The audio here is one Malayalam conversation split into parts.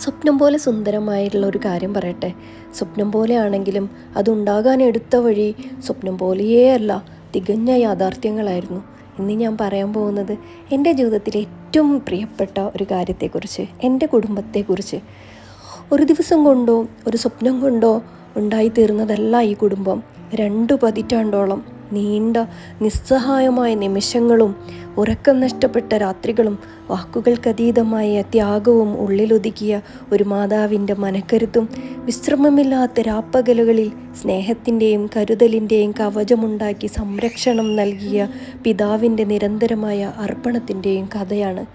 സ്വപ്നം പോലെ സുന്ദരമായിട്ടുള്ള ഒരു കാര്യം പറയട്ടെ. സ്വപ്നം പോലെ ആണെങ്കിലും അതുണ്ടാകാൻ എടുത്ത വഴി സ്വപ്നം പോലെയേ അല്ല, തികഞ്ഞ യാഥാർത്ഥ്യങ്ങളായിരുന്നു. ഇന്ന് ഞാൻ പറയാൻ പോകുന്നത് എൻ്റെ ജീവിതത്തിലെ ഏറ്റവും പ്രിയപ്പെട്ട ഒരു കാര്യത്തെക്കുറിച്ച്, എൻ്റെ കുടുംബത്തെക്കുറിച്ച്. ഒരു ദിവസം കൊണ്ടോ ഒരു സ്വപ്നം കൊണ്ടോ ഉണ്ടായിത്തീർന്നതല്ല ഈ കുടുംബം. 2 പതിറ്റാണ്ടോളം നീണ്ട നിസ്സഹായമായ നിമിഷങ്ങളും ഉറക്കം നഷ്ടപ്പെട്ട രാത്രികളും വാക്കുകൾക്കതീതമായ ത്യാഗവും ഉള്ളിലൊതുക്കിയ ഒരു മാതാവിൻ്റെ മനക്കരുത്തും വിശ്രമമില്ലാത്ത രാപ്പകലുകളിൽ സ്നേഹത്തിൻ്റെയും കരുതലിൻ്റെയും കവചമുണ്ടാക്കി സംരക്ഷണം നൽകിയ പിതാവിൻ്റെ നിരന്തരമായ അർപ്പണത്തിൻ്റെയും കഥയാണ്.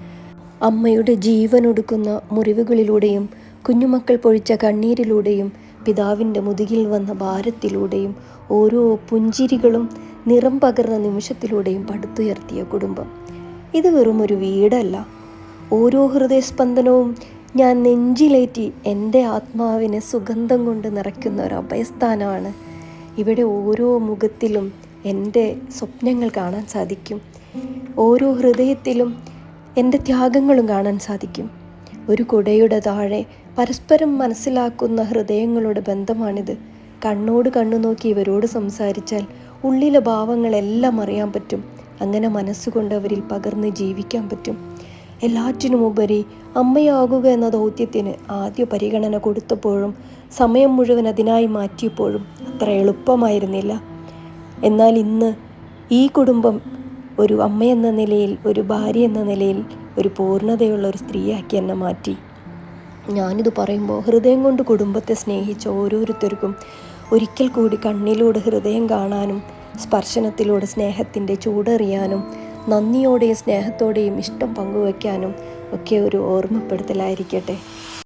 അമ്മയുടെ ജീവനൊടുക്കുന്ന മുറിവുകളിലൂടെയും കുഞ്ഞുമക്കൾ പൊഴിച്ച കണ്ണീരിലൂടെയും പിതാവിൻ്റെ മുതുകിൽ വന്ന ഭാരത്തിലൂടെയും ഓരോ പുഞ്ചിരികളും നിറം പകർന്ന നിമിഷത്തിലൂടെയും പടുത്തുയർത്തിയ കുടുംബം. ഇത് വെറും ഒരു വീടല്ല, ഓരോ ഹൃദയസ്പന്ദനവും ഞാൻ നെഞ്ചിലേറ്റി എൻ്റെ ആത്മാവിനെ സുഗന്ധം കൊണ്ട് നിറയ്ക്കുന്ന ഒരു അഭയസ്ഥാനമാണ്. ഇവിടെ ഓരോ മുഖത്തിലും എൻ്റെ സ്വപ്നങ്ങൾ കാണാൻ സാധിക്കും, ഓരോ ഹൃദയത്തിലും എൻ്റെ ത്യാഗങ്ങളും കാണാൻ സാധിക്കും. ഒരു കുടയുടെ താഴെ പരസ്പരം മനസ്സിലാക്കുന്ന ഹൃദയങ്ങളുടെ ബന്ധമാണിത്. കണ്ണോട് കണ്ണു നോക്കി ഇവരോട് സംസാരിച്ചാൽ ഉള്ളിലെ ഭാവങ്ങളെല്ലാം അറിയാൻ പറ്റും. അങ്ങനെ മനസ്സുകൊണ്ട് അവരിൽ പകർന്ന് ജീവിക്കാൻ പറ്റും. എല്ലാറ്റിനുമുപരി അമ്മയാകുക എന്ന ദൗത്യത്തിന് ആദ്യ പരിഗണന കൊടുത്തപ്പോഴും സമയം മുഴുവൻ അതിനായി മാറ്റിയപ്പോഴും അത്ര എളുപ്പമായിരുന്നില്ല. എന്നാൽ ഇന്ന് ഈ കുടുംബം ഒരു അമ്മയെന്ന നിലയിൽ, ഒരു ഭാര്യ എന്ന നിലയിൽ, ഒരു പൂർണ്ണതയുള്ള ഒരു സ്ത്രീയാക്കി എന്നെ മാറ്റി. ഞാനിത് പറയുമ്പോൾ ഹൃദയം കൊണ്ട് കുടുംബത്തെ സ്നേഹിച്ച ഓരോരുത്തർക്കും ഒരിക്കൽ കൂടി കണ്ണിലൂടെ ഹൃദയം കാണാനും സ്പർശനത്തിലൂടെ സ്നേഹത്തിൻ്റെ ചൂടറിയാനും നന്ദിയോടെയും സ്നേഹത്തോടെയും ഇഷ്ടം പങ്കുവയ്ക്കാനും ഒക്കെ ഒരു ഓർമ്മപ്പെടുത്തലായിരിക്കട്ടെ.